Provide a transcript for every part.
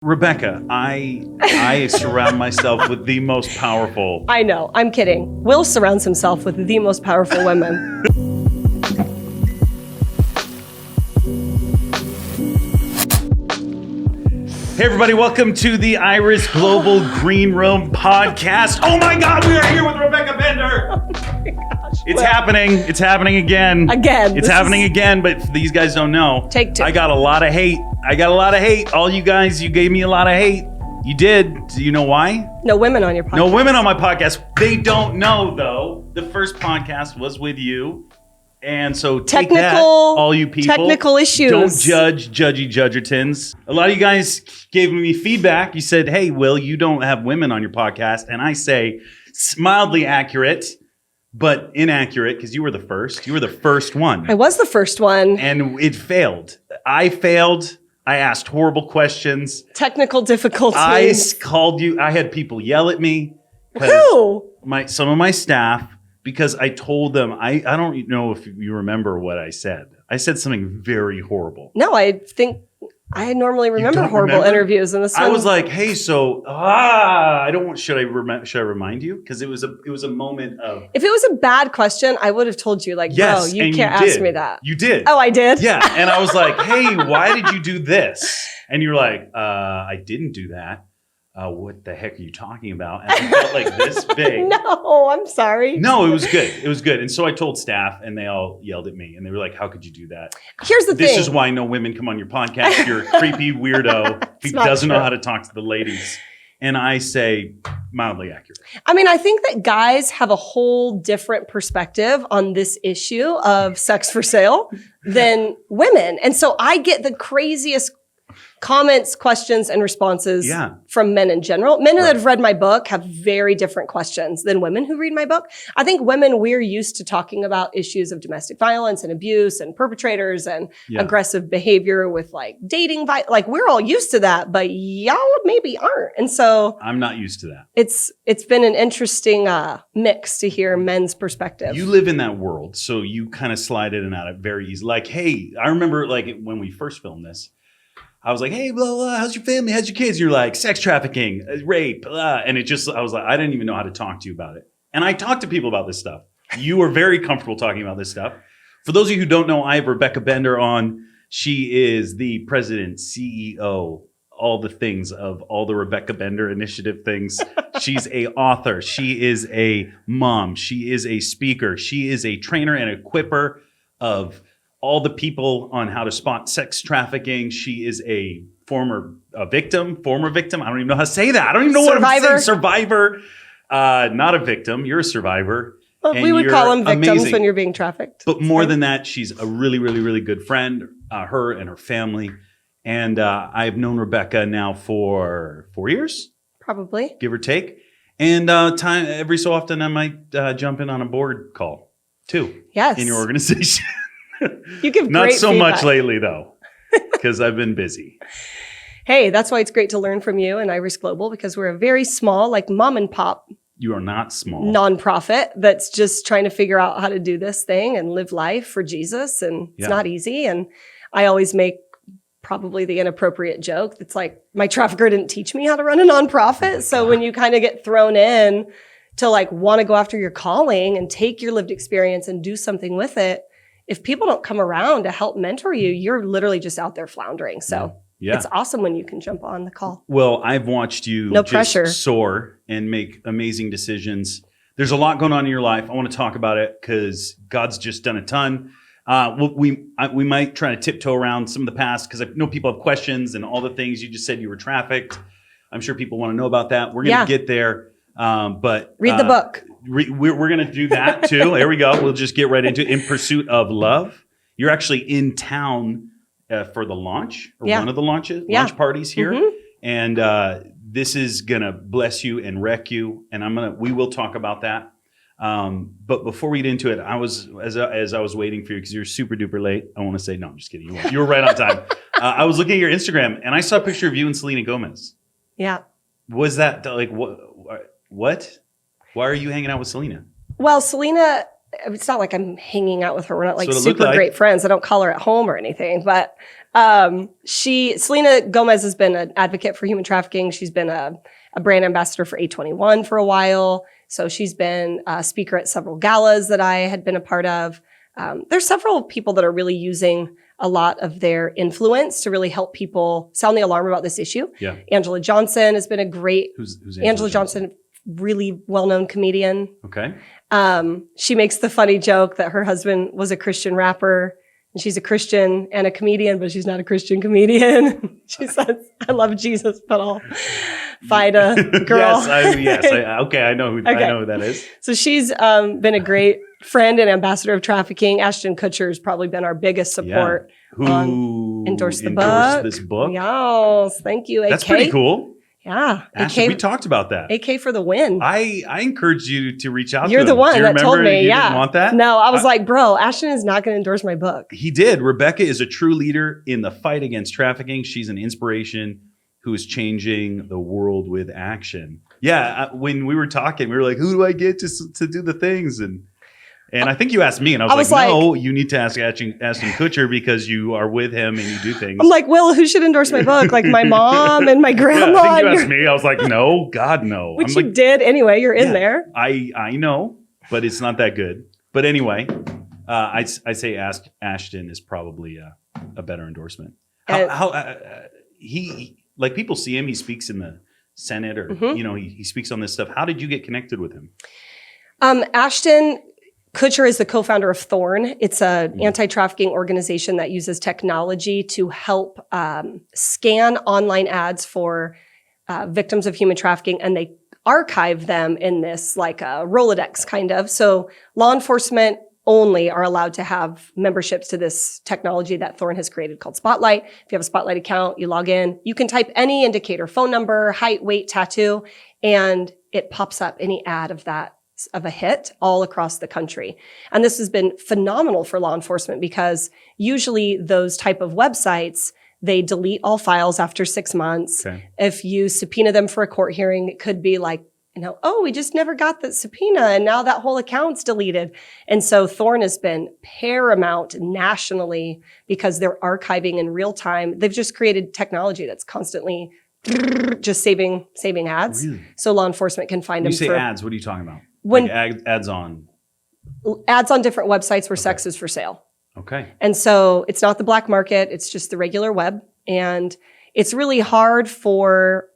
Rebecca, I surround myself with the most powerful. I know, I'm kidding. Will surrounds himself with the most powerful women. Hey everybody, welcome to the Iris Global Green Room podcast. Oh my God, we are here with Rebecca Bender. Oh my gosh. It's happening. It's happening again. Again. It's happening again, but these guys don't know. Take two. I got a lot of hate. All you guys, you gave me a lot of hate. You did. Do you know why? No women on your podcast. No women on my podcast. They don't know, though. The first podcast was with you. And so take that, all you people. Technical issues. Don't judge judgertons. A lot of you guys gave me feedback. You said, hey, Will, you don't have women on your podcast. And I say, mildly accurate, but inaccurate, because you were the first. You were the first one. I was the first one. And it failed. I failed. I asked horrible questions. Technical difficulties. I called you. I had people yell at me. Who? Some of my staff. Because I told them, I don't know if you remember what I said. I said something very horrible. No, I think I normally remember horrible interviews, and this one. I was like, hey, so I don't want. Should I remind you? Because it was a moment of. If it was a bad question, I would have told you, like, yes, bro, you can't ask me that. You did. Oh, I did. Yeah, and I was like, hey, why did you do this? And you're like, I didn't do that. What the heck are you talking about? And I felt like this big. No, I'm sorry. No, it was good. It was good. And so I told staff, and they all yelled at me, and they were like, how could you do that? Here's the thing. This is why no women come on your podcast. You're a creepy weirdo who doesn't know how to talk to the ladies. And I say mildly accurate. I mean, I think that guys have a whole different perspective on this issue of sex for sale than women. And so I get the craziest comments, questions, and responses from men in general. Men that have read my book have very different questions than women who read my book. I think women, we're used to talking about issues of domestic violence and abuse and perpetrators and aggressive behavior with like dating. Like we're all used to that, but y'all maybe aren't. And so I'm not used to that. It's been an interesting mix to hear men's perspective. You live in that world, so you kind of slide in and out of it very easy. Like, hey, I remember like when we first filmed this, I was like, hey, blah, blah, how's your family? How's your kids? You're like, sex trafficking, rape, blah. And I was like, I didn't even know how to talk to you about it. And I talk to people about this stuff. You are very comfortable talking about this stuff. For those of you who don't know, I have Rebecca Bender on. She is the president, CEO, all the things of all the Rebecca Bender initiative things. She's a author. She is a mom. She is a speaker. She is a trainer and equipper of all the people on how to spot sex trafficking. She is a former victim. I don't even know how to say that. I don't even know what I'm saying. Survivor. Not a victim. You're a survivor. Well, we would call them victims when you're being trafficked. But more than that, she's a really, really, really good friend, her and her family. And I've known Rebecca now for 4 years. Probably. Give or take. And every so often I might jump in on a board call too. Yes. In your organization. You give not great so feedback. much lately though, because I've been busy. Hey, that's why it's great to learn from you and Iris Global, because we're a very small, like mom and pop. You are not small. Nonprofit that's just trying to figure out how to do this thing and live life for Jesus, and it's not easy. And I always make probably the inappropriate joke that's like, my trafficker didn't teach me how to run a nonprofit. So when you kind of get thrown in to like want to go after your calling and take your lived experience and do something with it, if people don't come around to help mentor you, you're literally just out there floundering. So it's awesome when you can jump on the call. Well, I've watched you soar and make amazing decisions. There's a lot going on in your life. I want to talk about it because God's just done a ton. We might try to tiptoe around some of the past because I know people have questions and all the things. You just said you were trafficked. I'm sure people want to know about that. We're going to get there. But read the book. We're going to do that too. There we go. We'll just get right into it. In Pursuit of Love. You're actually in town for the launch or one of the launch parties here. Mm-hmm. And this is going to bless you and wreck you. And we will talk about that. But before we get into it, I was, as I was waiting for you, because you're super duper late. I want to say, no, I'm just kidding. You were right on time. I was looking at your Instagram and I saw a picture of you and Selena Gomez. Yeah. Was that like, what? Why are you hanging out with Selena? Well, Selena it's not like I'm hanging out with her. We're not like That's what it looked super like. great friends. I don't call her at home or anything, but Selena Gomez has been an advocate for human trafficking. She's been a brand ambassador for A21 for a while. So she's been a speaker at several galas that I had been a part of. There's several people that are really using a lot of their influence to really help people sound the alarm about this issue. Yeah. Angela Johnson has been a great, Who's Angela Johnson, really well-known comedian. Okay. She makes the funny joke that her husband was a Christian rapper and she's a Christian and a comedian, but she's not a Christian comedian. She says, I love Jesus, but I'll fight a girl. Okay. I know who that is. So she's been a great friend and ambassador of trafficking. Ashton Kutcher has probably been our biggest support. Who endorsed the book. this book? Yes, thank you, AK. That's pretty cool. Yeah. Ashton, we talked about that. AK for the win. I encouraged you to reach out You're to him. the one Do you that remember told me, you yeah. didn't want that? No, I was like, bro, Ashton is not going to endorse my book. He did. Rebecca is a true leader in the fight against trafficking. She's an inspiration who is changing the world with action. Yeah, when we were talking, we were like, who do I get to do the things? And I think you asked me, and I was like, no, you need to ask Ashton Kutcher because you are with him and you do things. I'm like, well, who should endorse my book? Like my mom and my grandma. Yeah, I think you asked me. I was like, no, God, no. Which you did anyway. You're in there. I know, but it's not that good. But anyway, I say Ashton is probably a better endorsement. He like people see him. He speaks in the Senate, or he speaks on this stuff. How did you get connected with him? Ashton Kutcher is the co-founder of Thorn. It's an anti-trafficking organization that uses technology to help scan online ads for victims of human trafficking, and they archive them in this like a Rolodex kind of. So law enforcement only are allowed to have memberships to this technology that Thorn has created called Spotlight. If you have a Spotlight account, you log in, you can type any indicator, phone number, height, weight, tattoo, and it pops up any ad of a hit all across the country. And this has been phenomenal for law enforcement because usually those type of websites, they delete all files after 6 months. Okay. If you subpoena them for a court hearing, it could be like, oh, we just never got that subpoena and now that whole account's deleted. And so Thorn has been paramount nationally because they're archiving in real time. They've just created technology that's constantly just saving ads. Really? So law enforcement can find them. When you say ads, what are you talking about? When like ads on different websites where sex is for sale. Okay. And so it's not the black market. It's just the regular web. And it's really hard for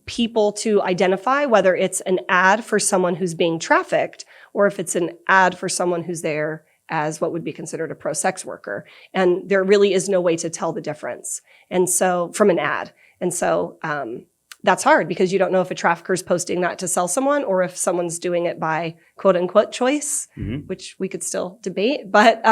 people to identify whether it's an ad for someone who's being trafficked or if it's an ad for someone who's there as what would be considered a pro-sex worker. And there really is no way to tell the difference. And so from an ad. And so, that's hard because you don't know if a trafficker is posting that to sell someone or if someone's doing it by quote unquote choice, which we could still debate. But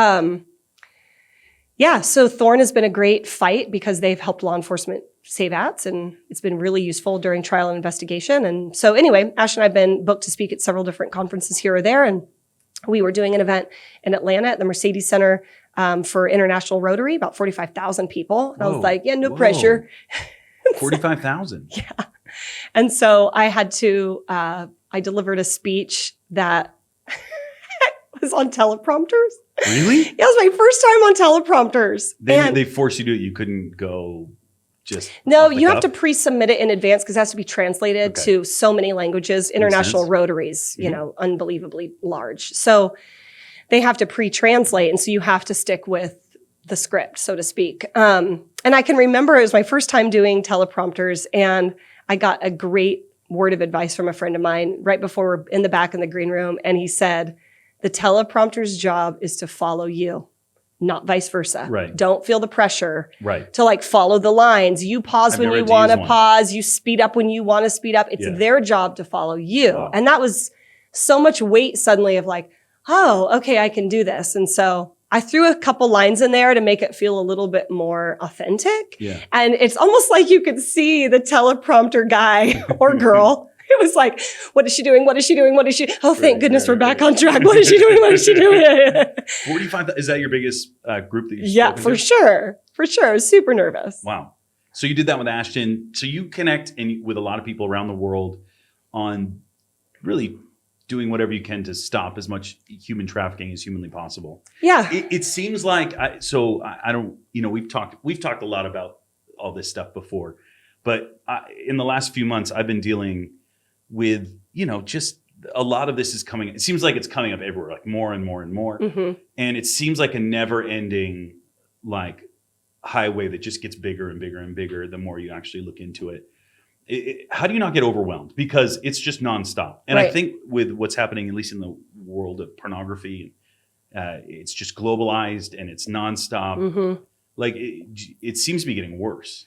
so Thorn has been a great fight because they've helped law enforcement save ads and it's been really useful during trial and investigation. And so anyway, Ash and I have been booked to speak at several different conferences here or there. And we were doing an event in Atlanta at the Mercedes Center for International Rotary, about 45,000 people. And I was like, no pressure. 45,000. Yeah. And so I had to, I delivered a speech that was on teleprompters. Really? Yeah, it was my first time on teleprompters. They forced you to do it. You couldn't go just. No, you have to pre-submit it in advance because it has to be translated to so many languages. International Rotaries, unbelievably large. So they have to pre-translate. And so you have to stick with the script, so to speak. And I can remember it was my first time doing teleprompters and I got a great word of advice from a friend of mine right before we're in the back in the green room. And he said, the teleprompter's job is to follow you, not vice versa. Right. Don't feel the pressure right. to like follow the lines. You pause when you want to pause. You speed up when you want to speed up. It's their job to follow you. Wow. And that was so much weight suddenly of like, oh, okay, I can do this. And so I threw a couple lines in there to make it feel a little bit more authentic. Yeah. And it's almost like you could see the teleprompter guy or girl. It was like, what is she doing? What is she doing? What is she? Oh, thank goodness we're back on track. What is she doing? What is she doing? 45, is that your biggest group that you've Yeah, for sure. For sure. I was super nervous. Wow. So you did that with Ashton. So you connect with a lot of people around the world on really doing whatever you can to stop as much human trafficking as humanly possible. Yeah. It seems like I don't, we've talked a lot about all this stuff before, but in the last few months, I've been dealing with, just a lot of this is coming. It seems like it's coming up everywhere, like more and more and more. Mm-hmm. And it seems like a never ending, like highway that just gets bigger and bigger and bigger the more you actually look into it. How do you not get overwhelmed? Because it's just nonstop. And Right. I think with what's happening, at least in the world of pornography, it's just globalized and it's nonstop. Mm-hmm. Like it seems to be getting worse.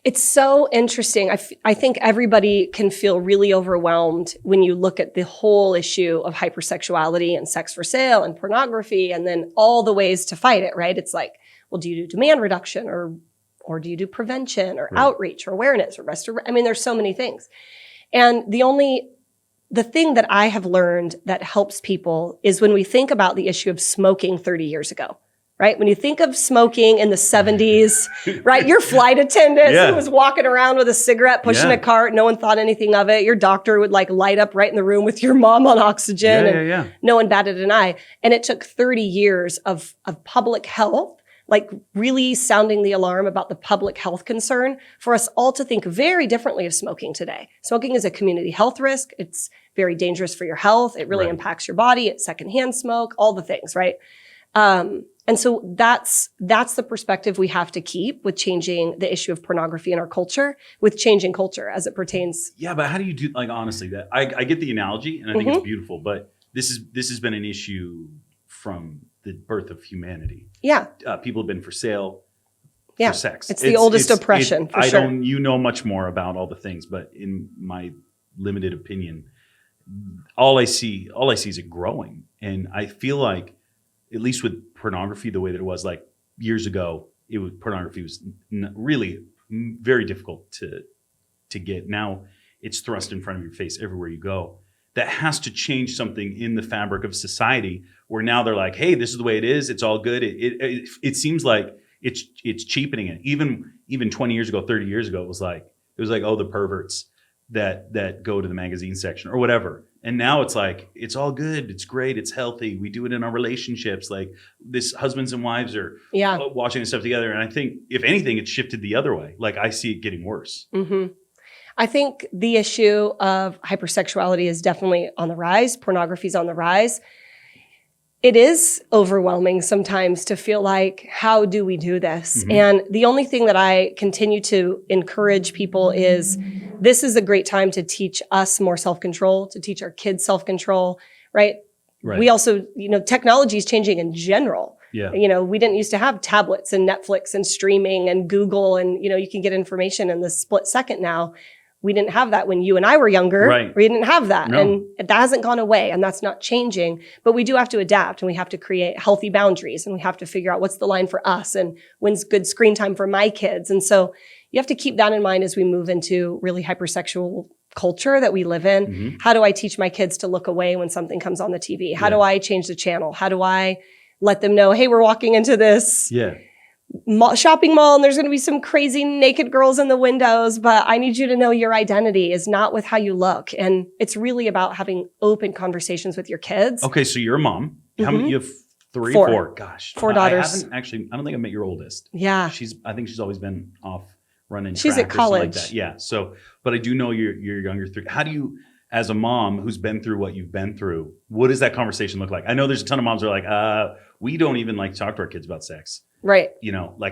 It's so interesting. I think everybody can feel really overwhelmed when you look at the whole issue of hypersexuality and sex for sale and pornography, and then all the ways to fight it, right? It's like, well, do you do demand reduction or do you do prevention or outreach or awareness or restoration? I mean, there's so many things. And the thing that I have learned that helps people is when we think about the issue of smoking 30 years ago, right? When you think of smoking in the 70s, right? Your flight attendant who was walking around with a cigarette, pushing a cart, no one thought anything of it. Your doctor would like light up right in the room with your mom on oxygen. No one batted an eye. And it took 30 years of public health, like really sounding the alarm about the public health concern for us all to think very differently of smoking today. Smoking is a community health risk. It's very dangerous for your health. It really impacts your body. It's secondhand smoke, all the things, right? And so that's the perspective we have to keep with changing the issue of pornography in our culture, with changing culture as it pertains. Yeah, but how do you do, like, honestly, that I get the analogy and I think it's beautiful, but this has been an issue from the birth of humanity. Yeah. People have been for sale for sex. It's the oldest oppression, for sure. You know much more about all the things, but in my limited opinion, all I see is it growing. And I feel like, at least with pornography, the way that it was like years ago, pornography was really very difficult to get. Now it's thrust in front of your face everywhere you go. That has to change something in the fabric of society where now they're like, hey, this is the way it is. It's all good. It seems like it's cheapening it. Even 20 years ago, 30 years ago, it was like, oh, the perverts that go to the magazine section or whatever. And now it's like, it's all good. It's great. It's healthy. We do it in our relationships. Like this husbands and wives are watching this stuff together. And I think if anything, it's shifted the other way. Like I see it getting worse. Mm-hmm. I think the issue of hypersexuality is definitely on the rise. Pornography is on the rise. It is overwhelming sometimes to feel like, how do we do this? Mm-hmm. And the only thing that I continue to encourage people is this is a great time to teach us more self-control, to teach our kids self-control, right? We also, technology is changing in general. Yeah. We didn't used to have tablets and Netflix and streaming and Google and, you can get information in the split second now. We didn't have that when you and I were younger. Right. We didn't have that. No. And that hasn't gone away and that's not changing. But we do have to adapt and we have to create healthy boundaries and we have to figure out what's the line for us and when's good screen time for my kids. And so you have to keep that in mind as we move into really hypersexual culture that we live in. Mm-hmm. How do I teach my kids to look away when something comes on the TV? How do I change the channel? How do I let them know, hey, we're walking into this shopping mall and there's going to be some crazy naked girls in the windows, but I need you to know your identity is not with how you look. And it's really about having open conversations with your kids. Okay, so you're a mom. How many? You have three? Four. Gosh. 4 daughters. I don't think I met your oldest. Yeah. I think she's always been off running She's track at college. Or something like that. Yeah. So, but I do know your younger three. How do you, as a mom who's been through what you've been through, what does that conversation look like? I know there's a ton of moms who are like, we don't even like talk to our kids about sex. Right.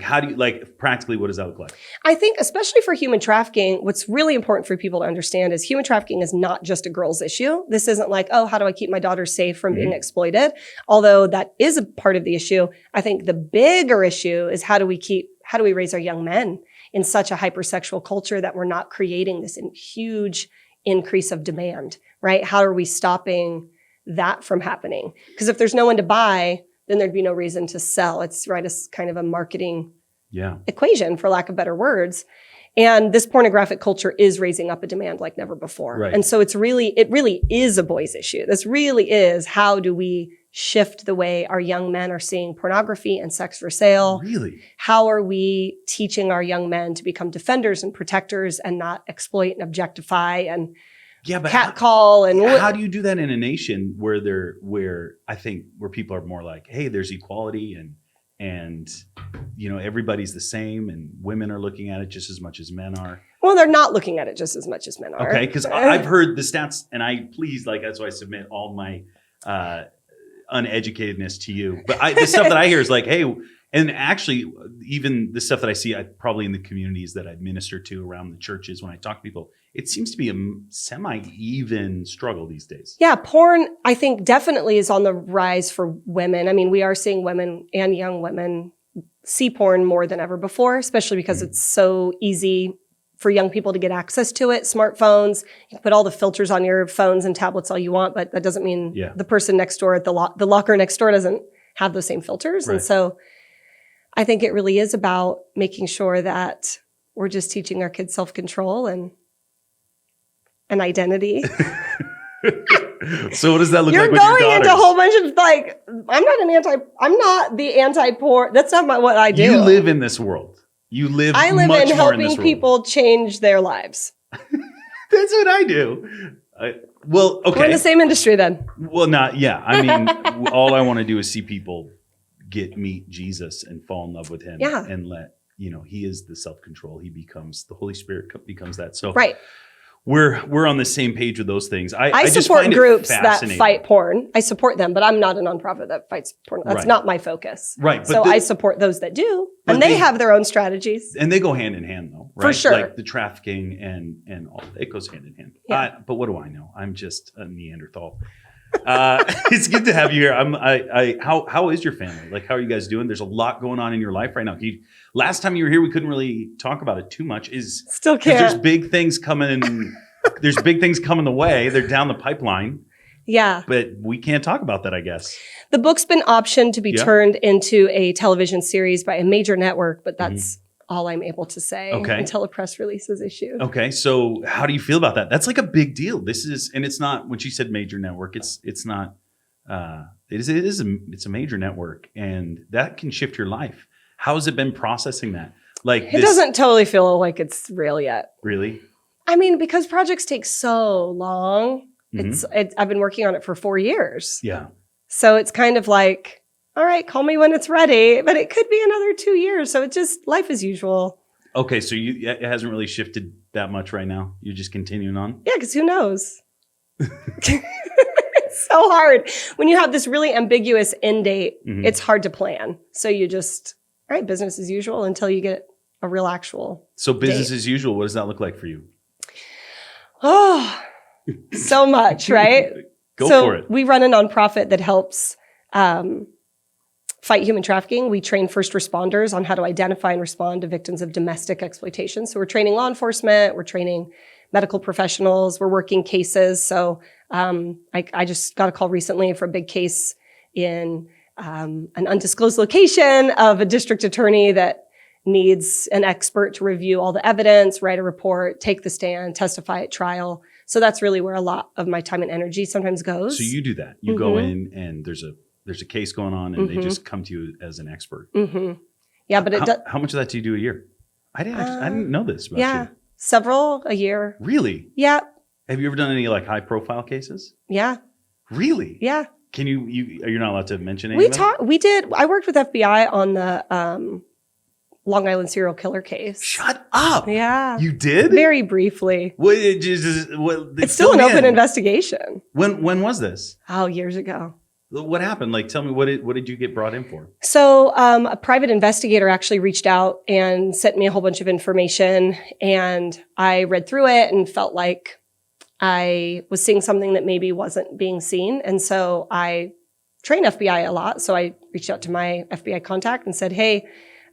How do you, practically, what does that look like? I think, especially for human trafficking, what's really important for people to understand is human trafficking is not just a girl's issue. This isn't like, oh, how do I keep my daughter safe from being exploited? Although that is a part of the issue. I think the bigger issue is how do we raise our young men in such a hypersexual culture that we're not creating this huge increase of demand, right? How are we stopping that from happening? Because if there's no one to buy, then there'd be no reason to sell. It's it's kind of a marketing equation, for lack of better words. And this pornographic culture is raising up a demand like never before. Right. And so it really is a boys' issue. This really is, how do we shift the way our young men are seeing pornography and sex for sale? Really? How are we teaching our young men to become defenders and protectors and not exploit and objectify? And Yeah, but catcall and how do you do that in a nation where people are more like, hey, there's equality and everybody's the same and women are looking at it just as much as men are. Well, they're not looking at it just as much as men are. Okay, because I've heard the stats, and that's why I submit all my uneducatedness to you. But the stuff that I hear is like, hey, and actually, even the stuff that I see, probably in the communities that I minister to around the churches, when I talk to people, it seems to be a semi-even struggle these days. Yeah, porn, I think, definitely is on the rise for women. I mean, we are seeing women and young women see porn more than ever before, especially because it's so easy for young people to get access to it. Smartphones, you can put all the filters on your phones and tablets all you want, but that doesn't mean the person next door at the locker next door doesn't have those same filters. Right. And so I think it really is about making sure that we're just teaching our kids self-control and identity. So what does that look You're like with your daughters? going into a whole bunch of I'm not the anti-porn. That's not what I do. You live in this world. I live in helping in people change their lives. That's what I do. Okay. We're in the same industry then. Well, I mean, all I want to do is see people meet Jesus and fall in love with him. Yeah. And let, he is the self-control. The Holy Spirit becomes that. So right. We're on the same page with those things. I support just find groups that fight porn. I support them, but I'm not a nonprofit that fights porn. That's not my focus. Right. So I support those that do, and they have their own strategies. And they go hand in hand, though, right? For sure. Like the trafficking and all it goes hand in hand. Yeah. But what do I know? I'm just a Neanderthal. It's good to have you here. How is your family? Like, how are you guys doing? There's a lot going on in your life right now. Last time you were here, we couldn't really talk about it too much. Still can't. There's big things coming. There's big things coming the way. They're down the pipeline. Yeah. But we can't talk about that, I guess. The book's been optioned to be turned into a television series by a major network, but that's all I'm able to say until a press release is issued. Okay. So how do you feel about that? That's like a big deal. And it's not, when she said major network, it's not, it's a major network, and that can shift your life. How has it been processing that? Like, it doesn't totally feel like it's real yet. Really? I mean, because projects take so long. I've been working on it for 4 years. Yeah. So it's kind of like, all right, call me when it's ready, but it could be another 2 years. So it's just life as usual. Okay. So it hasn't really shifted that much right now. You're just continuing on? Yeah. Cause who knows? It's so hard. When you have this really ambiguous end date, it's hard to plan. So you just, all right, business as usual until you get a real actual So business date. As usual, what does that look like for you? Oh, so much, right? Go for it. We run a nonprofit that helps fight human trafficking. We train first responders on how to identify and respond to victims of domestic exploitation. So we're training law enforcement, we're training medical professionals, we're working cases. So I just got a call recently for a big case in an undisclosed location of a district attorney that needs an expert to review all the evidence, write a report, take the stand, testify at trial. So that's really where a lot of my time and energy sometimes goes. So you do that. You go in and there's a case going on, and they just come to you as an expert. Yeah, but how much of that do you do a year? I didn't know this about you. Several a year. Really? Yeah. Have you ever done any like high profile cases? Yeah. Really? Yeah. Can you're not allowed to mention any of them? We did. I worked with FBI on the Long Island serial killer case. Shut up. Yeah. You did? Very briefly. It's still an open investigation. When was this? Oh, years ago. What happened? Like, tell me, what did you get brought in for? So a private investigator actually reached out and sent me a whole bunch of information, and I read through it and felt like I was seeing something that maybe wasn't being seen. And so I train FBI a lot. So I reached out to my FBI contact and said, hey,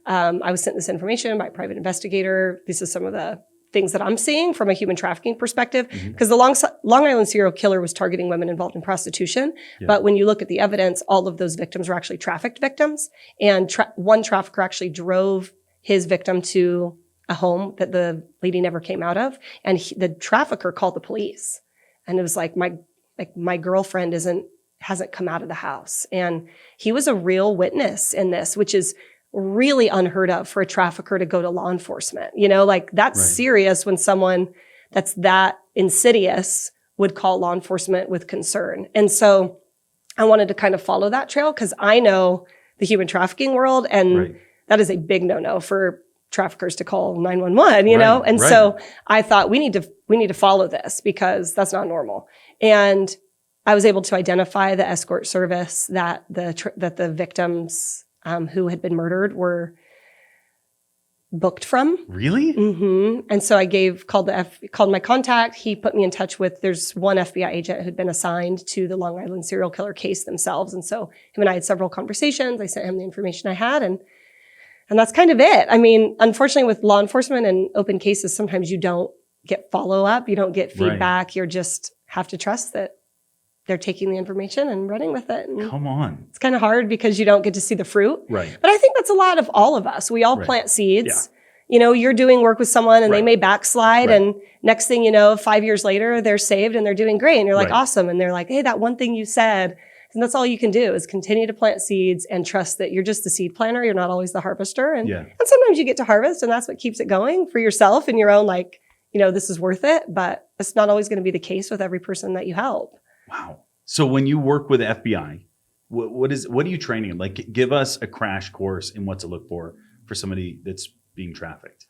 I was sent this information by a private investigator. This is some of the things that I'm seeing from a human trafficking perspective. Because the Long Island serial killer was targeting women involved in prostitution. Yeah. But when you look at the evidence, all of those victims were actually trafficked victims. And one trafficker actually drove his victim to a home that the lady never came out of. And the trafficker called the police. And it was like, my girlfriend hasn't come out of the house. And he was a real witness in this, which is really unheard of for a trafficker to go to law enforcement. That's serious when someone that's that insidious would call law enforcement with concern. And so I wanted to kind of follow that trail because I know the human trafficking world, and that is a big no-no for traffickers to call 911, you know? And so I thought we need to follow this because that's not normal. And I was able to identify the escort service that the victims who had been murdered were booked from. Really? Mm-hmm. And so I called my contact. He put me in touch with, there's one FBI agent who'd been assigned to the Long Island serial killer case themselves. And so him and I had several conversations. I sent him the information I had, and that's kind of it. I mean, unfortunately with law enforcement and open cases, sometimes you don't get follow-up. You don't get feedback. You just have to trust that they're taking the information and running with it. And come on. it's kind of hard because you don't get to see the fruit. Right. But I think that's a lot of all of us. We all plant seeds. Yeah. You know, you're doing work with someone and they may backslide. And next thing you know, 5 years later, they're saved and they're doing great. And you're like, awesome. And they're like, hey, that one thing you said. And that's all you can do is continue to plant seeds and trust that you're just the seed planter. You're not always the harvester. And sometimes you get to harvest, and that's what keeps it going for yourself and your own, like, you know, this is worth it. But it's not always going to be the case with every person that you help. Wow. So when you work with FBI, what are you training them? Like, give us a crash course in what to look for somebody that's being trafficked.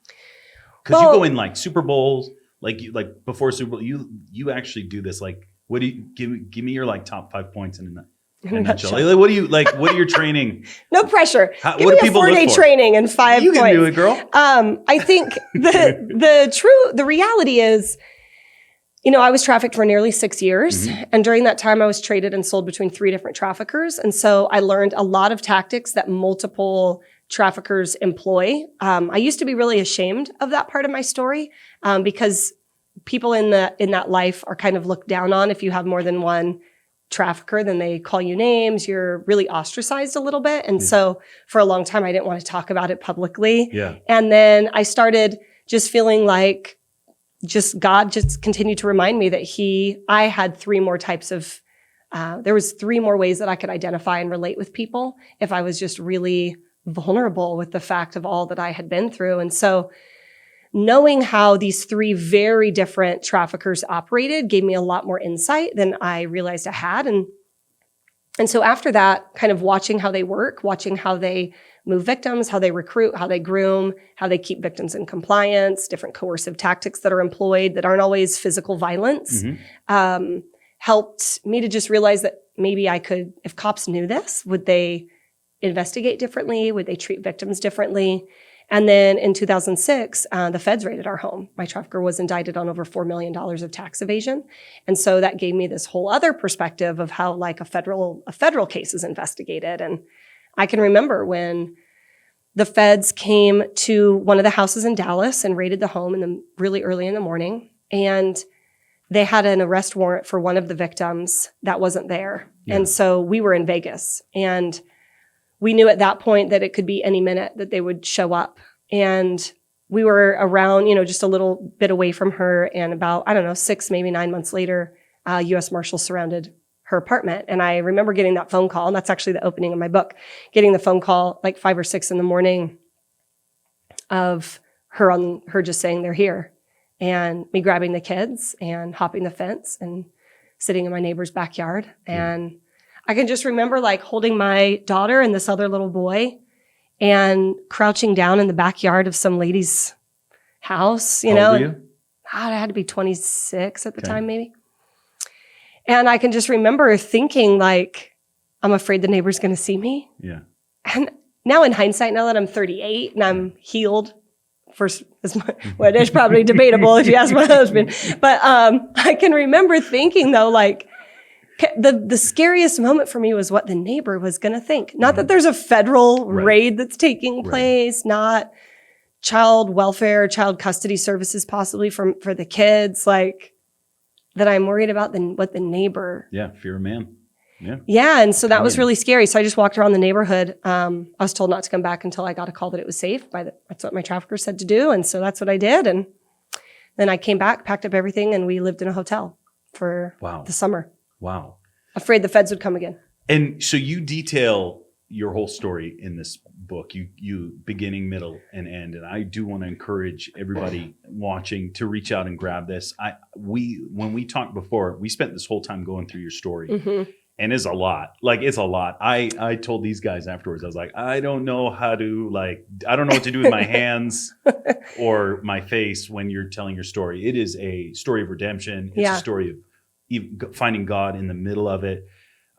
Because you go in like Super Bowls, like before Super Bowl, you actually do this. Like, what do you give me your like top 5 points in a nutshell? Like, what are your training? No pressure. Give me a 4-day training and 5 points. You can do it, girl. I think the reality is, you know, I was trafficked for nearly 6 years. Mm-hmm. And during that time, I was traded and sold between 3 different traffickers. And so I learned a lot of tactics that multiple traffickers employ. I used to be really ashamed of that part of my story because people in that life are kind of looked down on. If you have more than one trafficker, then they call you names. You're really ostracized a little bit. And so for a long time, I didn't want to talk about it publicly. Yeah. And then I started just feeling like God just continued to remind me that I had 3 more types of, there was 3 more ways that I could identify and relate with people if I was just really vulnerable with the fact of all that I had been through. And so knowing how these 3 very different traffickers operated gave me a lot more insight than I realized I had. And so after that, kind of watching how they work, watching how they move victims, how they recruit, how they groom, how they keep victims in compliance, different coercive tactics that are employed that aren't always physical violence, helped me to just realize that maybe I could, if cops knew this, would they investigate differently? Would they treat victims differently? And then in 2006, the feds raided our home. My trafficker was indicted on over $4 million of tax evasion. And so that gave me this whole other perspective of how like a federal case is investigated. And I can remember when the feds came to one of the houses in Dallas and raided the home really early in the morning. And they had an arrest warrant for one of the victims that wasn't there. Yeah. And so we were in Vegas, and we knew at that point that it could be any minute that they would show up. And we were around, you know, just a little bit away from her. And about, 6, maybe 9 months later, U.S. Marshals surrounded her apartment. And I remember getting that phone call, and that's actually the opening of my book, getting the phone call like 5 or 6 in the morning of her just saying they're here, and me grabbing the kids and hopping the fence and sitting in my neighbor's backyard. And I can just remember like holding my daughter and this other little boy and crouching down in the backyard of some lady's house, you know. How old were you? I had to be 26 at the time, maybe. And I can just remember thinking like, I'm afraid the neighbor's going to see me. Yeah. And now in hindsight, now that I'm 38 and I'm healed, well, it's probably debatable if you ask my husband. But I can remember thinking though, like, the scariest moment for me was what the neighbor was going to think. Not that there's a federal raid that's taking place, not child welfare, child custody services possibly for the kids, like that I'm worried about what the neighbor. Yeah, fear of man. Yeah, and so that was really scary. So I just walked around the neighborhood. I was told not to come back until I got a call that it was safe. That's what my trafficker said to do, and so that's what I did. And then I came back, packed up everything, and we lived in a hotel for the summer. Wow. Afraid the feds would come again. And so you detail your whole story in this book, you beginning, middle, and end. And I do want to encourage everybody watching to reach out and grab this. When we talked before, we spent this whole time going through your story. Mm-hmm. And it's a lot. Like, it's a lot. I told these guys afterwards, I was like, I don't know I don't know what to do with my hands or my face when you're telling your story. It is a story of redemption. It's a story of even finding God in the middle of it.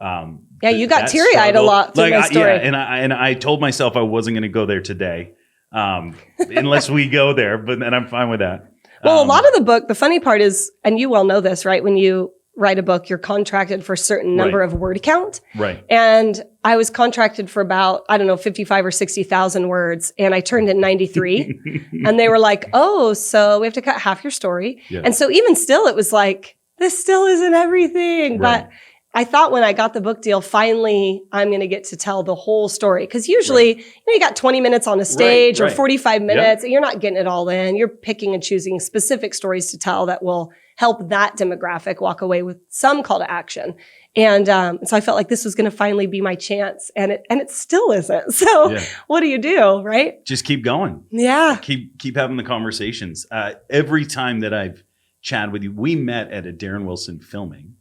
You got teary-eyed a lot through my story. And I told myself I wasn't going to go there today, unless we go there, but then I'm fine with that. Well, a lot of the book, the funny part is, and you well know this, right? When you write a book, you're contracted for a certain number of word count. Right. And I was contracted for about, 55 or 60,000 words, and I turned in 93. And they were like, oh, so we have to cut half your story. Yeah. And so even still, it was like, this still isn't everything. Right. But I thought when I got the book deal, finally, I'm going to get to tell the whole story. Because usually, you got 20 minutes on a stage or 45 minutes, and you're not getting it all in. You're picking and choosing specific stories to tell that will help that demographic walk away with some call to action. And so I felt like this was going to finally be my chance, and it still isn't. So what do you do, right? Just keep going. Yeah. Keep having the conversations. Every time that I've chatted with you, we met at a Darren Wilson filming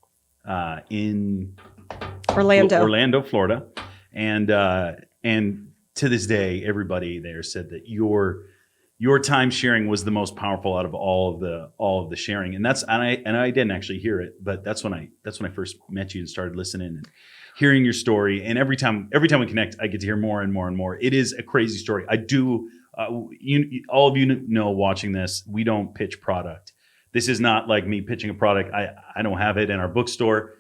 in Orlando, Florida. And to this day, everybody there said that your time sharing was the most powerful out of all of the sharing. And I didn't actually hear it, but that's when I first met you and started listening and hearing your story. And every time we connect, I get to hear more and more and more. It is a crazy story. I do, all of you know, watching this, we don't pitch product. This is not like me pitching a product. I don't have it in our bookstore.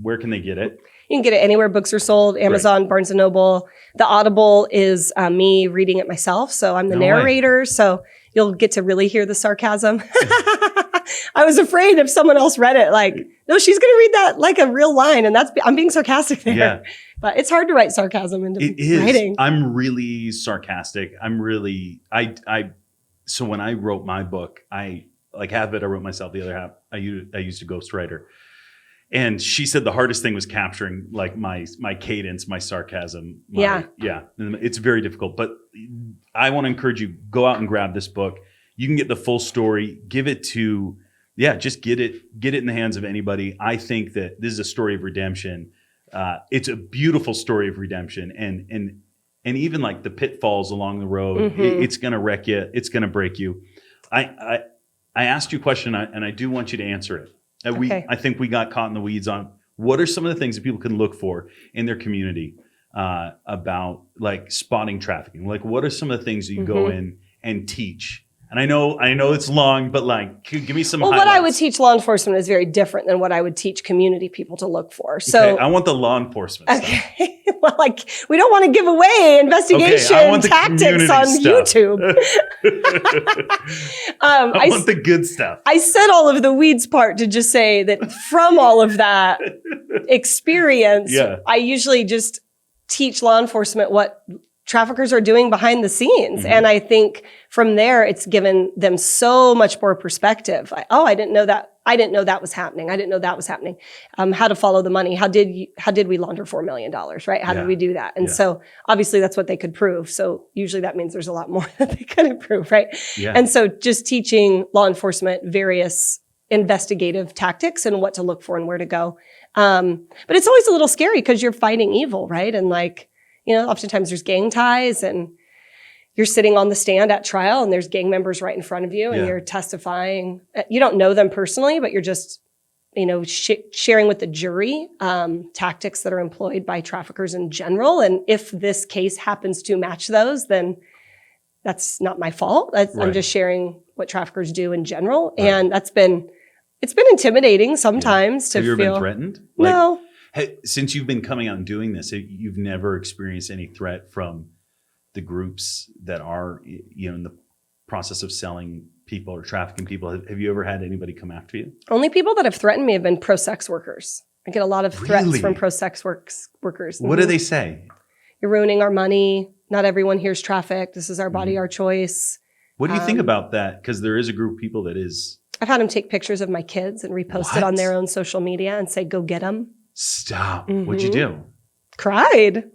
Where can they get it? You can get it anywhere books are sold, Amazon, Barnes & Noble. The Audible is me reading it myself. So I'm the narrator. So you'll get to really hear the sarcasm. I was afraid if someone else read it, like, no, she's going to read that like a real line. And I'm being sarcastic there. Yeah. But it's hard to write sarcasm into writing. I'm really sarcastic. So when I wrote my book, half of it I wrote myself, the other half I used a ghostwriter. And she said the hardest thing was capturing like my cadence, my sarcasm. It's very difficult. But I want to encourage you, go out and grab this book. You can get the full story. Give it to, just get it in the hands of anybody. I think that this is a story of redemption. It's a beautiful story of redemption, and even like the pitfalls along the road. Mm-hmm. It's going to wreck you. It's going to break you. I asked you a question, and I do want you to answer it. I think we got caught in the weeds on what are some of the things that people can look for in their community about like spotting trafficking. Like, what are some of the things that you go in and teach? And I know it's long, but like, give me some highlights. What I would teach law enforcement is very different than what I would teach community people to look for. So I want the law enforcement stuff. Well, like, we don't want to give away investigation tactics on YouTube. I want the good stuff. I said all of the weeds part to just say that from all of that experience, I usually just teach law enforcement what traffickers are doing behind the scenes. Mm-hmm. And I think from there, it's given them so much more perspective. I didn't know that. I didn't know that was happening. I didn't know that was happening. How to follow the money. How did we launder $4 million, right? How did we do that? And so obviously that's what they could prove. So usually that means there's a lot more that they couldn't prove, right? Yeah. And so just teaching law enforcement various investigative tactics and what to look for and where to go. But it's always a little scary because you're fighting evil, right? And like, oftentimes there's gang ties and you're sitting on the stand at trial and there's gang members right in front of you and you're testifying. You don't know them personally, but you're just, sharing with the jury tactics that are employed by traffickers in general. And if this case happens to match those, then that's not my fault. I'm just sharing what traffickers do in general. Right. And it's been intimidating sometimes to feel. Have you ever been threatened? No. Since you've been coming out and doing this, you've never experienced any threat from the groups that are, in the process of selling people or trafficking people. Have you ever had anybody come after you? Only people that have threatened me have been pro-sex workers. I get a lot of threats from pro-sex workers. What do they say? You're ruining our money. Not everyone here's traffic. This is our body, our choice. What do you think about that? Because there is a group of people that is... I've had them take pictures of my kids and repost it on their own social media and say, go get them. Stop. Mm-hmm. What'd you do? Cried.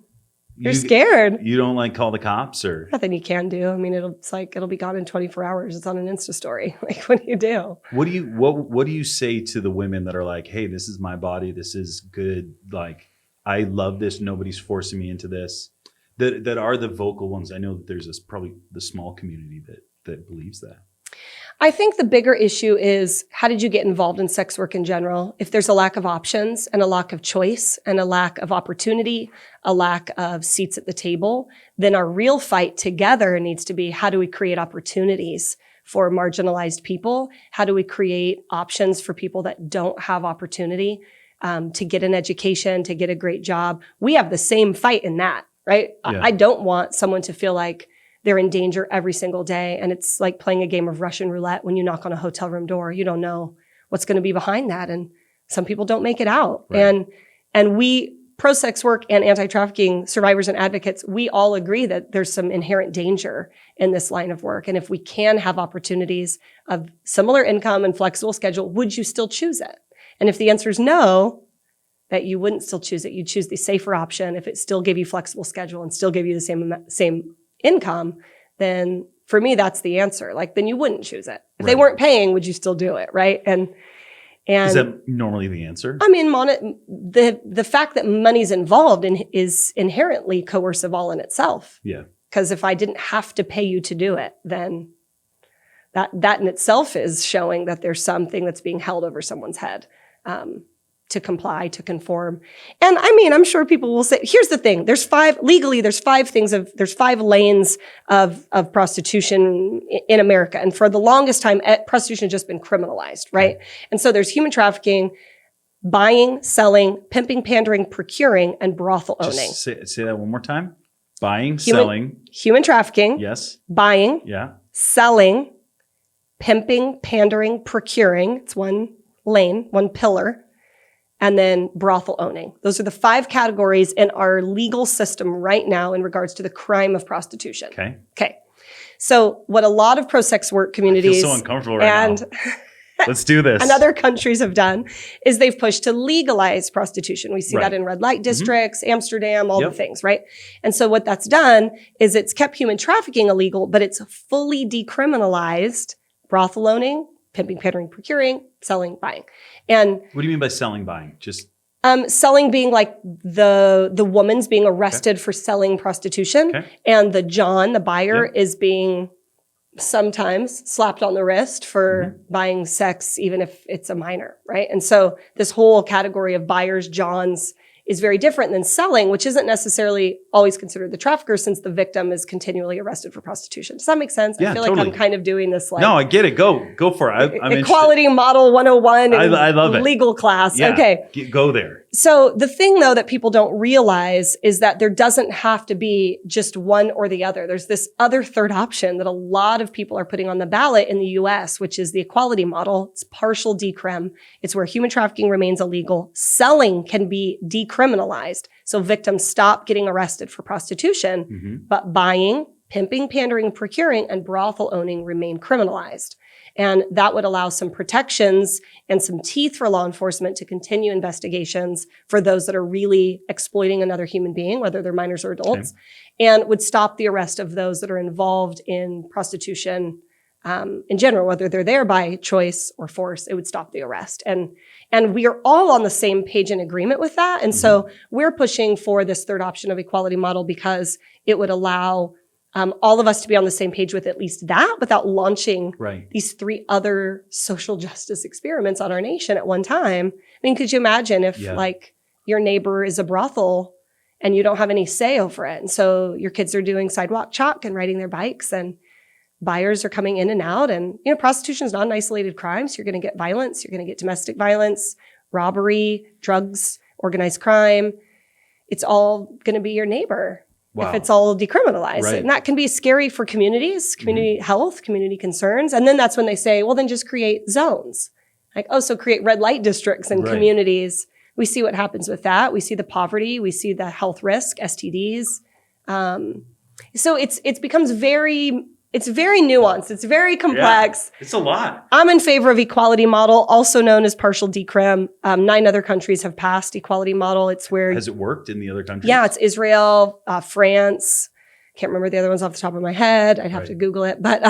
You're scared. You don't like call the cops or Nothing you can do. I mean, it'll be gone in 24 hours. It's on an Insta story. Like, what do you do? what do you say to the women that are like, hey, this is my body. This is good. Like, I love this. Nobody's forcing me into this. That are the vocal ones. I know that there's probably the small community that believes that. I think the bigger issue is, how did you get involved in sex work in general? If there's a lack of options and a lack of choice and a lack of opportunity, a lack of seats at the table, then our real fight together needs to be, how do we create opportunities for marginalized people? How do we create options for people that don't have opportunity to get an education, to get a great job? We have the same fight in that, right? Yeah. I don't want someone to feel like they're in danger every single day. And it's like playing a game of Russian roulette when you knock on a hotel room door. You don't know what's going to be behind that. And some people don't make it out. Right. And we, pro-sex work and anti-trafficking survivors and advocates, we all agree that there's some inherent danger in this line of work. And if we can have opportunities of similar income and flexible schedule, would you still choose it? And if the answer is no, that you wouldn't still choose it, you'd choose the safer option if it still gave you flexible schedule and still gave you the same income, then for me, that's the answer. Like, then you wouldn't choose it. If they weren't paying, would you still do it? Right. And is that normally the answer? I mean, the fact that money's involved is inherently coercive all in itself. Yeah. Because if I didn't have to pay you to do it, then that in itself is showing that there's something that's being held over someone's head. To comply, to conform. And I mean, I'm sure people will say, here's the thing, there's five lanes of prostitution in America. And for the longest time, prostitution has just been criminalized, right? Okay. And so there's human trafficking, buying, selling, pimping, pandering, procuring, and brothel owning. Say that one more time. Buying, selling. Human trafficking. Yes. Buying. Yeah. Selling, pimping, pandering, procuring. It's one lane, one pillar. And then brothel owning. Those are the 5 categories in our legal system right now in regards to the crime of prostitution. Okay. So what a lot of pro-sex work communities— I feel so uncomfortable right now. Let's do this. And other countries have done is they've pushed to legalize prostitution. We see that in red light districts, Amsterdam, all the things, right? And so what that's done is it's kept human trafficking illegal, but it's fully decriminalized brothel owning, pimping, pandering, procuring, selling, buying. And what do you mean by selling, buying? Just selling being like the woman's being arrested for selling prostitution, and the buyer is being sometimes slapped on the wrist for buying sex, even if it's a minor, right? And so this whole category of buyers, Johns, is very different than selling, which isn't necessarily always considered the trafficker, since the victim is continually arrested for prostitution. Does that make sense? Yeah, I feel totally. like I'm kind of doing this like— No, I get it. Go for it. I'm Equality Model 101 I love it. Legal class. Yeah, okay. Go there. So the thing, though, that people don't realize is that there doesn't have to be just one or the other. There's this other third option that a lot of people are putting on the ballot in the US, which is the equality model. It's partial decrim. It's where human trafficking remains illegal. Selling can be decriminalized. So victims stop getting arrested for prostitution, but buying, pimping, pandering, procuring, and brothel owning remain criminalized. And that would allow some protections and some teeth for law enforcement to continue investigations for those that are really exploiting another human being, whether they're minors or adults, and would stop the arrest of those that are involved in prostitution in general, whether they're there by choice or force. It would stop the arrest. And we are all on the same page in agreement with that. And so we're pushing for this third option of equality model because it would allow all of us to be on the same page with at least that without launching these 3 other social justice experiments on our nation at one time. I mean, could you imagine if like your neighbor is a brothel and you don't have any say over it? And so your kids are doing sidewalk chalk and riding their bikes, and buyers are coming in and out. And, you know, prostitution is not an isolated crime. So you're going to get violence. You're going to get domestic violence, robbery, drugs, organized crime. It's all going to be your neighbor. Wow. If it's all decriminalized. And that can be scary for communities, community health, community concerns. And then that's when they say, well, then just create zones. Like, oh, so create red light districts in communities. We see what happens with that. We see the poverty. We see the health risk, STDs. So it becomes very It's very nuanced. It's very complex. Yeah, it's a lot. I'm in favor of equality model, also known as partial decrim. 9 other countries have passed equality model. It's where... Has it worked in the other countries? Yeah, it's Israel, France. Can't remember the other ones off the top of my head. I'd have to Google it. But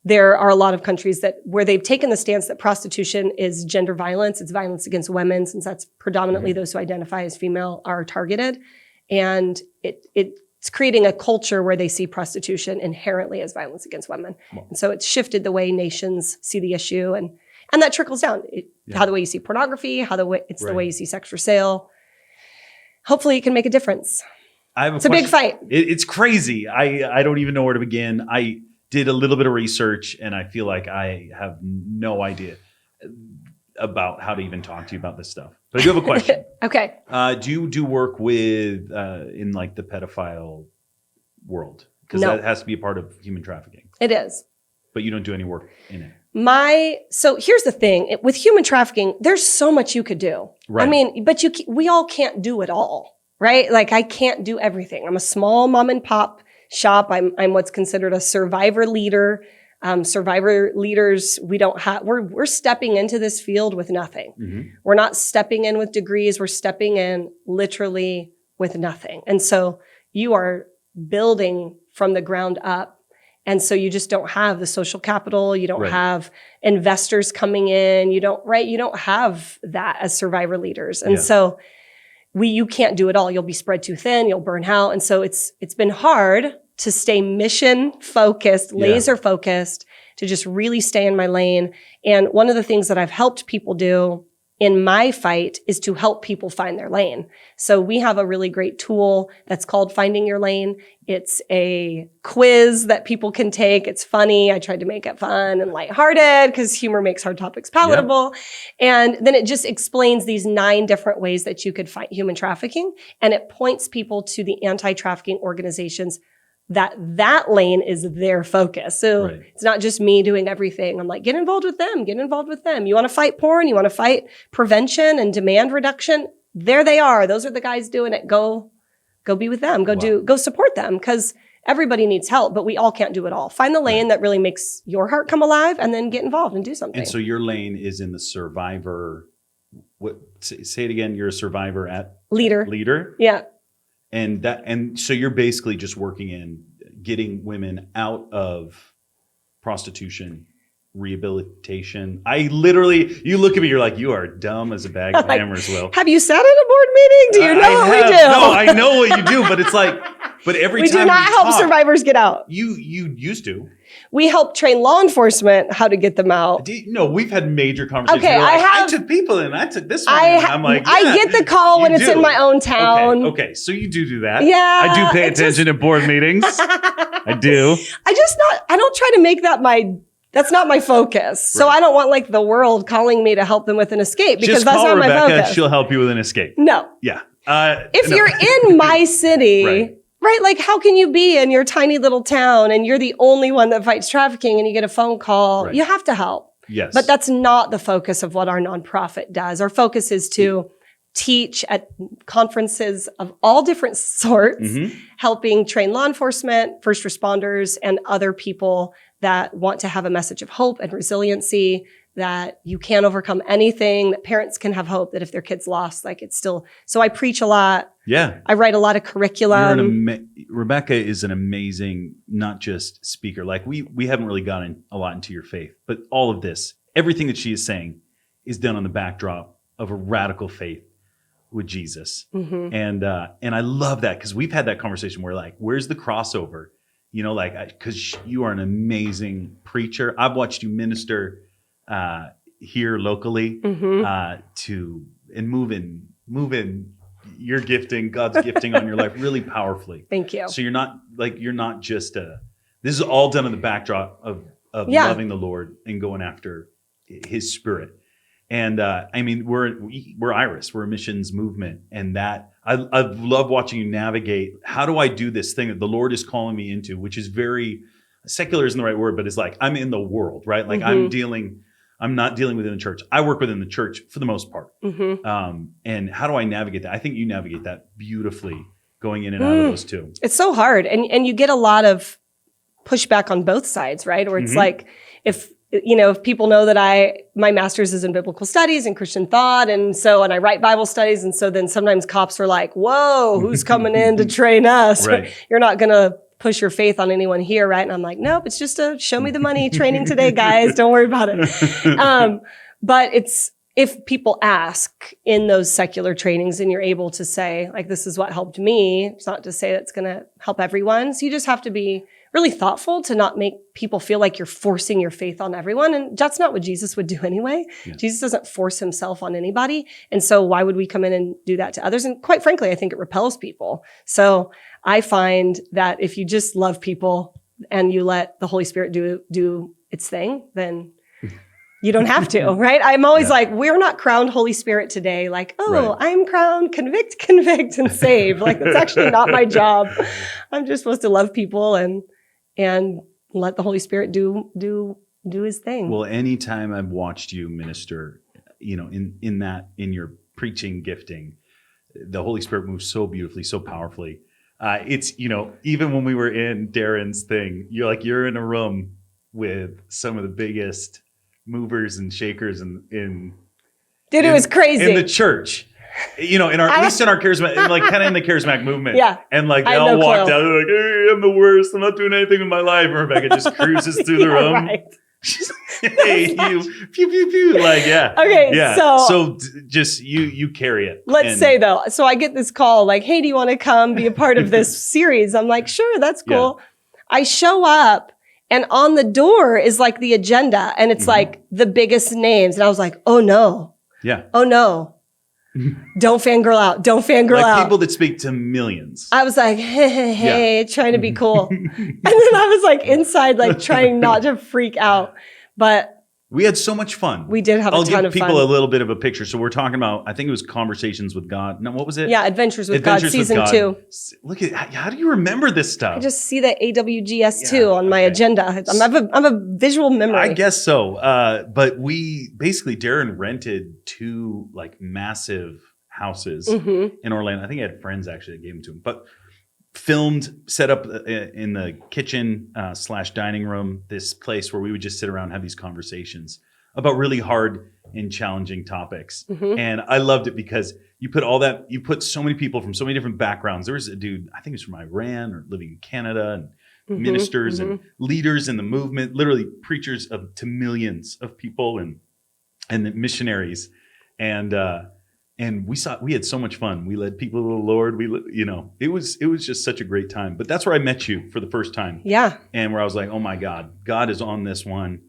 there are a lot of countries where they've taken the stance that prostitution is gender violence. It's violence against women, since that's predominantly those who identify as female are targeted. And it's creating a culture where they see prostitution inherently as violence against women. And so it's shifted the way nations see the issue. And that trickles down. How the way you see pornography, the way you see sex for sale. Hopefully it can make a difference. It's a big fight. It's crazy. I don't even know where to begin. I did a little bit of research, and I feel like I have no idea about how to even talk to you about this stuff. But I do have a question. Okay. Do you do work with in like the pedophile world? Because that has to be a part of human trafficking. It is. But you don't do any work in it. So here's the thing. With human trafficking, there's so much you could do. Right. I mean, but we all can't do it all, right? Like I can't do everything. I'm a small mom and pop shop. I'm what's considered a survivor leader. Survivor leaders, we're stepping into this field with nothing. Mm-hmm. We're not stepping in with degrees. We're stepping in literally with nothing. And so you are building from the ground up. And so you just don't have the social capital. You don't have investors coming in. You don't have that as survivor leaders. And so you can't do it all. You'll be spread too thin. You'll burn out. And so it's been hard to stay mission focused, laser focused, to just really stay in my lane. And one of the things that I've helped people do in my fight is to help people find their lane. So we have a really great tool that's called Finding Your Lane. It's a quiz that people can take. It's funny. I tried to make it fun and lighthearted because humor makes hard topics palatable. Yep. And then it just explains these 9 different ways that you could fight human trafficking. And it points people to the anti-trafficking organizations that lane is their focus. So it's not just me doing everything. I'm like, get involved with them. You want to fight porn? You want to fight prevention and demand reduction? There they are. Those are the guys doing it. Go be with them. Go support them, because everybody needs help, but we all can't do it all. Find the lane that really makes your heart come alive, and then get involved and do something. And so your lane is in the survivor. Say it again. You're a survivor at leader. Yeah. And so you're basically just working in getting women out of prostitution, rehabilitation. You look at me, you're like, you are dumb as a bag of hammers, Will. Have you sat at a board meeting? Do you know what we do? No, I know what you do, but it's like, every time we do not help survivors get out. You used to. We help train law enforcement how to get them out. No, we've had major conversations. Okay, I took people in. I took this one. I'm like, I get the call when it's in my own town. Okay, so you do that. Yeah. I do pay attention at board meetings. I do. I don't try to make that that's not my focus. So I don't want like the world calling me to help them with an escape, because that's not Rebecca, my focus. She'll help you with an escape. No. Yeah. If you're in my city, right? Like, how can you be in your tiny little town and you're the only one that fights trafficking and you get a phone call? Right. You have to help. Yes. But that's not the focus of what our nonprofit does. Our focus is to teach at conferences of all different sorts, helping train law enforcement, first responders, and other people that want to have a message of hope and resiliency, that you can overcome anything, that parents can have hope, that if their kid's lost, like it's still. So I preach a lot. Yeah. I write a lot of curriculum. Rebecca is an amazing, not just speaker. Like we haven't really gotten a lot into your faith, but all of this, everything that she is saying is done on the backdrop of a radical faith with Jesus. Mm-hmm. And I love that, because we've had that conversation where like, where's the crossover? You know, like, because you are an amazing preacher. I've watched you minister here locally and move in your gifting, God's gifting on your life really powerfully. Thank you. So you're not just this is all done in the backdrop of loving the Lord and going after His Spirit. And I mean, we're Iris, we're a missions movement, and that I love watching you navigate. How do I do this thing that the Lord is calling me into, which is very secular isn't the right word, but it's like I'm in the world, right? Like I'm not dealing within the church. I work within the church for the most part. Mm-hmm. And how do I navigate that? I think you navigate that beautifully, going in and out of those two. It's so hard. And you get a lot of pushback on both sides, right? Or it's Mhm. like, if people know that my master's is in biblical studies and Christian thought, and I write Bible studies, and so then sometimes cops are like, whoa, who's coming in to train us? Right. You're not going to push your faith on anyone here, right? And I'm like, nope, it's just a show me the money training today, guys. Don't worry about it. But if people ask in those secular trainings and you're able to say, like, this is what helped me, it's not to say that's going to help everyone. So you just have to be really thoughtful to not make people feel like you're forcing your faith on everyone. And that's not what Jesus would do anyway. Yeah. Jesus doesn't force himself on anybody. And so why would we come in and do that to others? And quite frankly, I think it repels people. So I find that if you just love people and you let the Holy Spirit do its thing, then you don't have to, right? I'm always like, we're not crowned Holy Spirit today. Like, Right. I'm crowned, convict, and save. Like, that's actually not my job. I'm just supposed to love people and let the Holy Spirit do his thing. Well, anytime I've watched you minister, in your preaching gifting, the Holy Spirit moves so beautifully, so powerfully. It's, even when we were in Darren's thing, you're in a room with some of the biggest movers and shakers in it was crazy. In the church. At least in our charismatic, kind of in the charismatic movement. Yeah. And they all walked out. They're like, hey, I'm the worst. I'm not doing anything with my life. And Rebecca just cruises through the room. Right. She's like, hey, you, pew, pew, pew. Okay. Yeah. So just you carry it. Let's say though, so I get this call like, hey, do you want to come be a part of this series? I'm like, sure, that's cool. Yeah. I show up and on the door is the agenda and it's the biggest names. And I was like, oh no. Yeah. Oh no. Don't fangirl out. Don't fangirl out. People that speak to millions. I was like, hey, trying to be cool. And then I was inside, trying not to freak out. But we had so much fun. We did have a ton of fun. I'll give people a little bit of a picture. So we're talking about, I think it was Conversations with God. No, what was it? Yeah, Adventures with God, season 2. Look at, how do you remember this stuff? I just see the AWGS2 on my agenda. I'm a visual memory. I guess so. But Darren rented 2 massive houses in Orlando. I think he had friends actually that gave them to him. But filmed, set up in the kitchen / dining room, this place where we would just sit around and have these conversations about really hard and challenging topics. And I loved it because you put so many people from so many different backgrounds. There was a dude, I think he was from Iran or living in Canada, and ministers and leaders in the movement, literally preachers to millions of people and the missionaries. And we had so much fun. We led people to the Lord. It was just such a great time. But that's where I met you for the first time. Yeah. And where I was like, oh my God, God is on this one.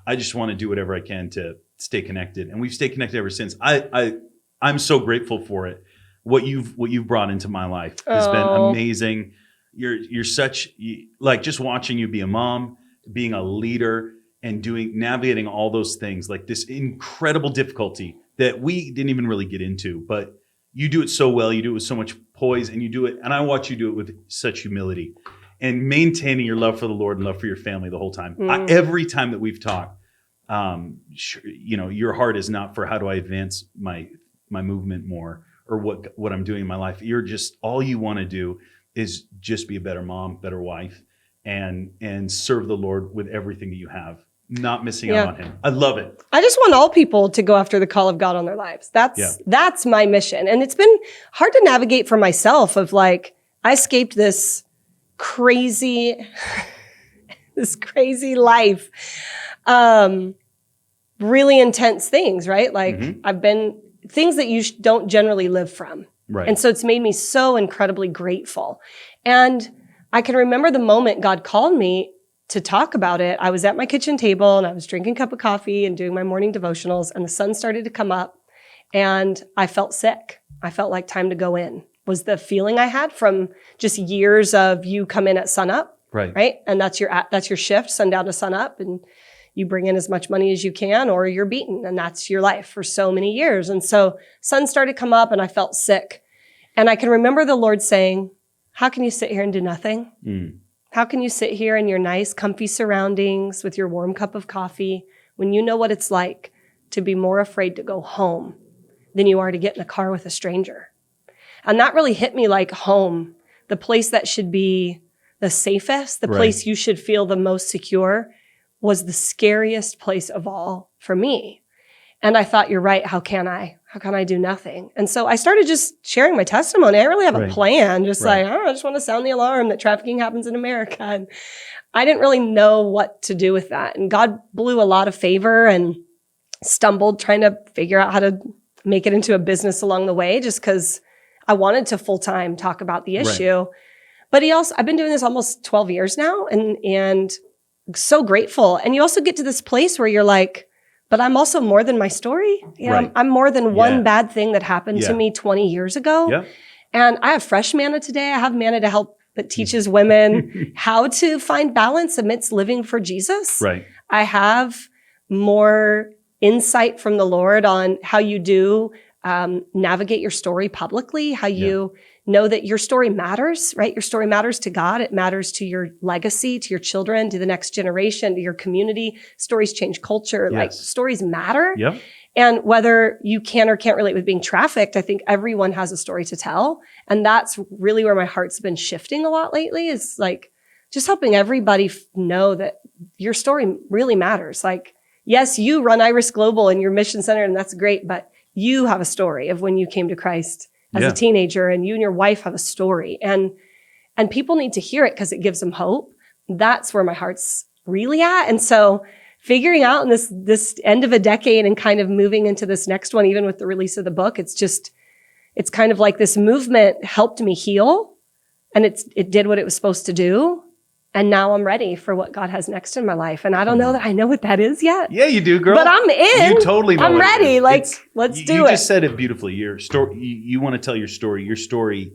I just want to do whatever I can to stay connected. And we've stayed connected ever since. I'm so grateful for it. What you've brought into my life has been amazing. You're such just watching you be a mom, being a leader, and navigating all those things, this incredible difficulty that we didn't even really get into, but you do it so well. You do it with so much poise, and you do it. And I watch you do it with such humility and maintaining your love for the Lord and love for your family the whole time. Every time that we've talked, your heart is not for how do I advance my movement more or what I'm doing in my life. You're just, all you want to do is just be a better mom, better wife, and serve the Lord with everything that you have. Not missing out on him. I love it. I just want all people to go after the call of God on their lives. That's my mission. And it's been hard to navigate for myself of I escaped this crazy life. Really intense things, right? I've been things that you don't generally live from. Right. And so it's made me so incredibly grateful. And I can remember the moment God called me to talk about it. I was at my kitchen table and I was drinking a cup of coffee and doing my morning devotionals, and the sun started to come up and I felt sick. I felt like time to go in was the feeling I had from just years of you come in at sunup, right? And that's your shift, sundown to sunup, and you bring in as much money as you can or you're beaten, and that's your life for so many years. And so sun started to come up and I felt sick. And I can remember the Lord saying, how can you sit here and do nothing? How can you sit here in your nice, comfy surroundings with your warm cup of coffee when you know what it's like to be more afraid to go home than you are to get in a car with a stranger? And that really hit me like home, the place that should be the safest, the Right. place you should feel the most secure, was the scariest place of all for me. And I thought, you're right. How can I do nothing? And so I started just sharing my testimony. I didn't really have Right. a plan, just Right. like, I just want to sound the alarm that trafficking happens in America. And I didn't really know what to do with that. And God blew a lot of favor and stumbled trying to figure out how to make it into a business along the way, just because I wanted to full-time talk about the issue. Right. But I've been doing this almost 12 years now, and so grateful. And you also get to this place where you're like, but I'm also more than my story. You know, Right. I'm more than one Yeah. bad thing that happened to Yeah. me 20 years ago. Yeah. And I have fresh manna today. I have manna to help that teaches women how to find balance amidst living for Jesus. Right. I have more insight from the Lord on how you do navigate your story publicly, how you know that your story matters, right? Your story matters to God. It matters to your legacy, to your children, to the next generation, to your community. Stories change culture. Yes. Like, stories matter. Yep. And whether you can or can't relate with being trafficked, I think everyone has a story to tell. And that's really where my heart's been shifting a lot lately, is like just helping everybody know that your story really matters. Like, yes, you run Iris Global and your mission center, and that's great, but you have a story of when you came to Christ as a teenager, and you and your wife have a story. And people need to hear it because it gives them hope. That's where my heart's really at. And so figuring out in this end of a decade and kind of moving into this next one, even with the release of the book, it's kind of like this movement helped me heal, and it did what it was supposed to do. And now I'm ready for what God has next in my life. And I don't know that I know what that is yet. Yeah, you do, girl. But I'm in. You totally know. I'm what it ready. is. Like, let's do You it. just said it beautifully. Your story. You want to tell your story. Your story.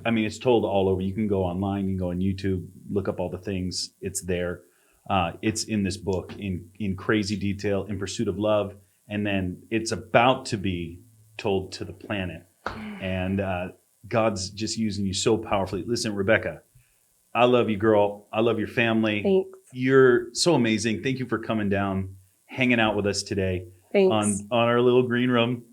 I mean, it's told all over. You can go online. You can go on YouTube. Look up all the things. It's there. It's in this book in crazy detail. In Pursuit of Love, and then it's about to be told to the planet. And God's just using you so powerfully. Listen, Rebecca, I love you, girl. I love your family. Thanks. You're so amazing. Thank you for coming down, hanging out with us today Thanks. on our little green room.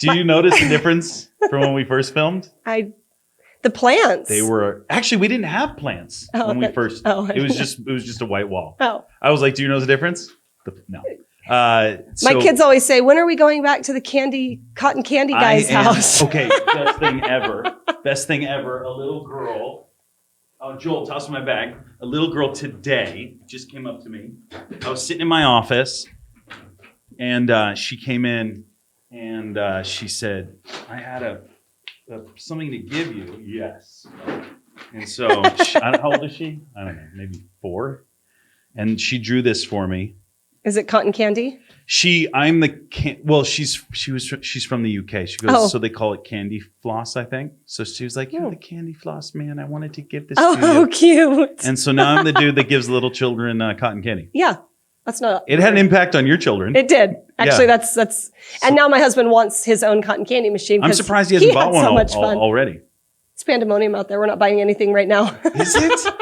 Did you notice the difference from when we first filmed? The plants. They were actually, we didn't have plants when we first. It was just a white wall. Oh. I was like, do you know the difference? No. My kids always say, when are we going back to the cotton candy guy's house? Okay, best thing ever. Best thing ever. A little girl. Oh, Joel, toss my bag. A little girl today just came up to me. I was sitting in my office, and she came in, and she said, I had something to give you. Yes. And so, how old is she? I don't know, maybe 4. And she drew this for me. Is it cotton candy? She's from the UK. She goes, so they call it candy floss, I think. So she was like, you're the candy floss man. I wanted to give this to you. Oh, cute. And so now I'm the dude that gives little children cotton candy. Yeah. That's not. It had an impact on your children. It did. Actually, that's. And now my husband wants his own cotton candy machine. I'm surprised he hasn't bought one so much fun. already. It's pandemonium out there. We're not buying anything right now. Is it?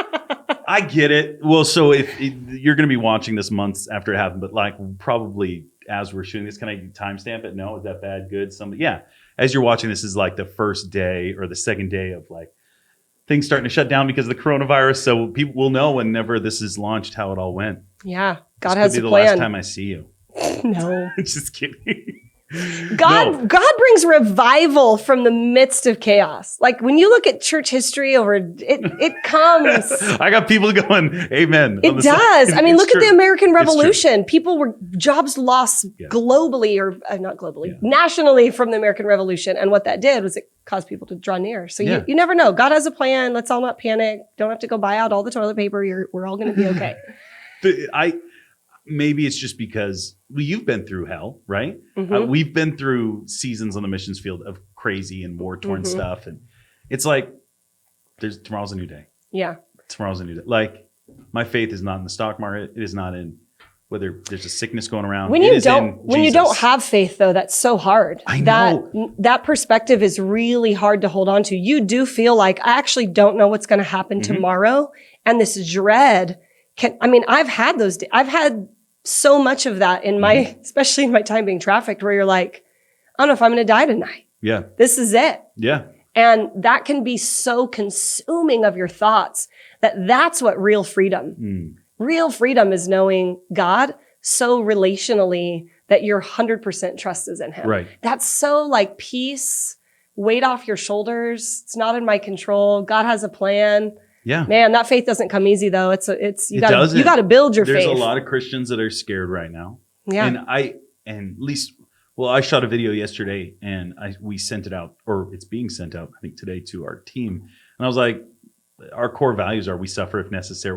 I get it. Well, so if you're going to be watching this months after it happened, but like probably as we're shooting this, can I timestamp it? No, is that bad? Good. Somebody, yeah. As you're watching this is like the first day or the second day of like things starting to shut down because of the coronavirus. So people will know whenever this is launched how it all went. Yeah, God this has could a be the plan. last time I see you. No. Just kidding. God brings revival from the midst of chaos. Like when you look at church history it comes. I got people going, amen. It does. I mean, look at the American It's Revolution. People were jobs lost globally or not globally, nationally from the American Revolution. And what that did was it caused people to draw near. So you never know. God has a plan. Let's all not panic. Don't have to go buy out all the toilet paper. We're all going to be okay. Maybe it's just because you've been through hell, right? Mm-hmm. We've been through seasons on the missions field of crazy and war-torn stuff. And it's like, tomorrow's a new day. Yeah. Tomorrow's a new day. Like, my faith is not in the stock market. It is not in whether there's a sickness going around. When you don't have faith, though, that's so hard. I know. That perspective is really hard to hold on to. You do feel like, I actually don't know what's going to happen tomorrow. And this dread I've had those days. I've had so much of that in my, especially in my time being trafficked, where you're like, I don't know if I'm going to die tonight. Yeah. This is it. Yeah. And that can be so consuming of your thoughts that's what real freedom. Real freedom is knowing God so relationally that your 100% trust is in him. Right. That's so like peace, weight off your shoulders. It's not in my control. God has a plan. Yeah. Man, that faith doesn't come easy though. You got to build your faith. There's a lot of Christians that are scared right now. Yeah. I shot a video yesterday and we sent it out, or it's being sent out, I think today, to our team. And I was like, our core values are we suffer if necessary.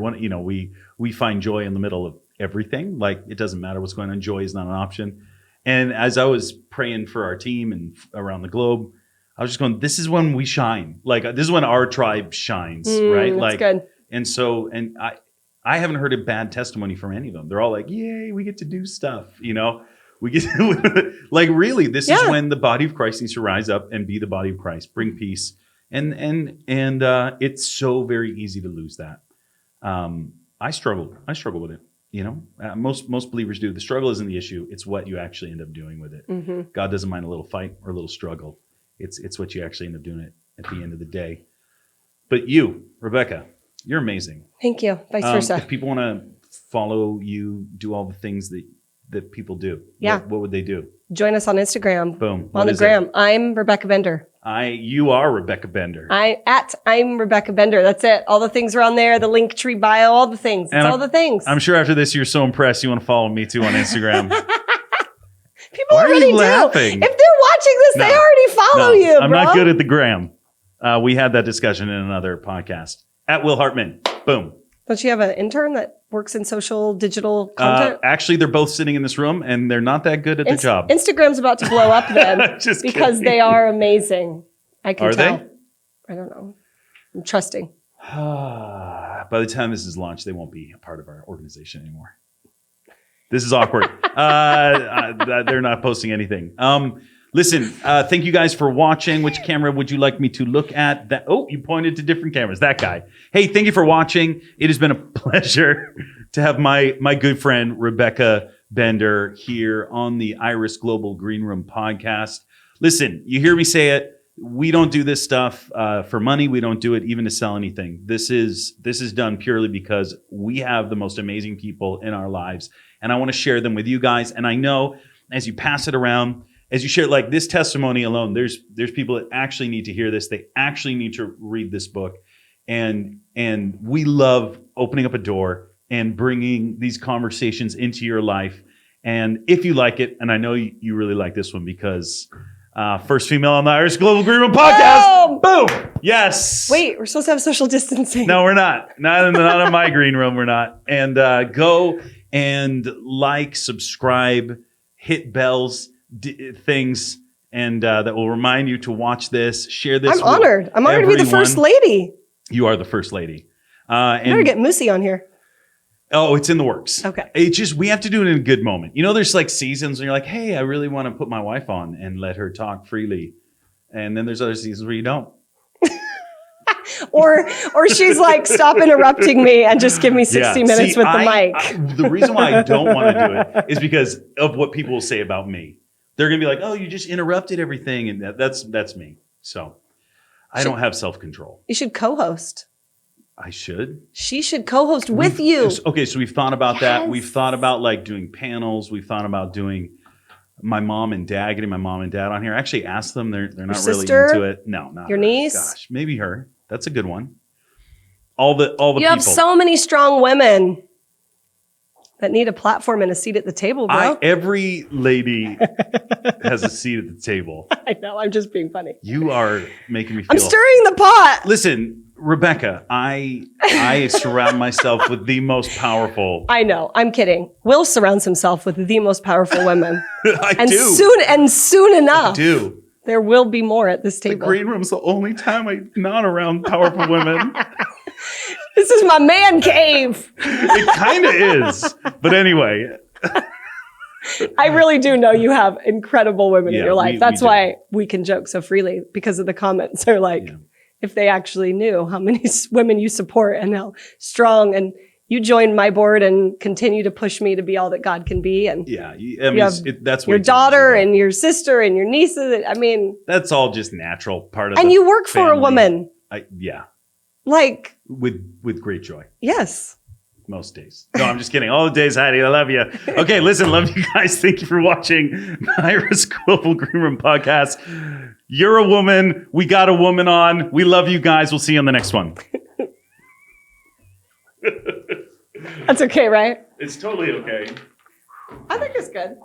We find joy in the middle of everything. Like, it doesn't matter what's going on. Joy is not an option. And as I was praying for our team and around the globe, I was just going, this is when we shine. Like, this is when our tribe shines, right? That's like, good. And I haven't heard a bad testimony from any of them. They're all like, yay, we get to do stuff, We get like, really, this is when the body of Christ needs to rise up and be the body of Christ, bring peace. And it's so very easy to lose that. I struggle with it. Most believers do. The struggle isn't the issue. It's what you actually end up doing with it. Mm-hmm. God doesn't mind a little fight or a little struggle. It's what you actually end up doing it at the end of the day. But you, Rebecca, you're amazing. Thank you. Vice versa. If people want to follow you, do all the things that people do, what would they do? Join us on Instagram. Boom. On the gram. I'm Rebecca Bender. You are Rebecca Bender. I'm Rebecca Bender. That's it. All the things are on there. The link tree bio, all the things. It's all the things. I'm sure after this, you're so impressed you want to follow me too on Instagram. People already do. Laughing? If they're watching this, they already follow you, bro. I'm not good at the gram. We had that discussion in another podcast. At Will Hartman. Boom. Don't you have an intern that works in social digital content? Actually, they're both sitting in this room, and they're not that good at the job. Instagram's about to blow up then. Just because kidding. They are amazing. I can tell. Are they? I don't know. I'm trusting. By the time this is launched, they won't be a part of our organization anymore. This is awkward. They're not posting anything. Listen, thank you guys for watching. Which camera would you like me to look at? You pointed to different cameras. That guy. Hey, thank you for watching. It has been a pleasure to have my good friend Rebecca Bender here on the Iris Global Green Room podcast. Listen, you hear me say it. We don't do this stuff for money. We don't do it even to sell anything. This is done purely because we have the most amazing people in our lives, and I want to share them with you guys. And I know as you pass it around, as you share, like this testimony alone, there's people that actually need to hear this. They actually need to read this book. And we love opening up a door and bringing these conversations into your life. And if you like it, and I know you really like this one because first female on the Irish Global Green Room podcast. Boom! Yes. Wait, we're supposed to have social distancing. No, we're not. Not in my green room, we're not. And go and like, subscribe, hit bells, things, and that will remind you to watch this, share this. I'm honored. I'm honored to be the first lady. You are the first lady. And better get Moosey on here. Oh, it's in the works. Okay. It's just, we have to do it in a good moment. There's like seasons when you're like, hey, I really want to put my wife on and let her talk freely. And then there's other seasons where you don't. or she's like, stop interrupting me and just give me 60 minutes with the mic. The reason why I don't want to do it is because of what people will say about me. They're going to be like, oh, you just interrupted everything. And that's me. So I don't have self-control. You should co-host. I should. She should co-host with you. Okay, so we've thought about that. We've thought about like doing panels. We've thought about doing getting my mom and dad on here. I actually asked them. They're not really into it. No, not your her. niece. Gosh, maybe her. That's a good one. All the people. You have so many strong women that need a platform and a seat at the table, bro. Every lady has a seat at the table. I know. I'm just being funny. You are making me feel. I'm stirring the pot. Listen, Rebecca, I surround myself with the most powerful. I know. I'm kidding. Will surrounds himself with the most powerful women. I do. Soon enough. I do. There will be more at this table. The green room's the only time I'm not around powerful women. This is my man cave. It kind of is. But anyway. I really do know you have incredible women in your life. That's why we can joke so freely, because of the comments are like, if they actually knew how many women you support and how strong and you joined my board and continue to push me to be all that God can be. And Yeah, I mean, have that's your way too daughter easy, and your sister and your nieces. I mean, that's all just natural part of. And the you work for a family. woman. Yeah, Like, with great joy. yes. Most days. No, I'm just kidding. All the days, Heidi. I love you. Okay, listen, love you guys. Thank you for watching Ira's Global Green Room Podcast. You're a woman. We got a woman on. We love you guys. We'll see you on the next one. That's okay, right? It's totally okay. I think it's good.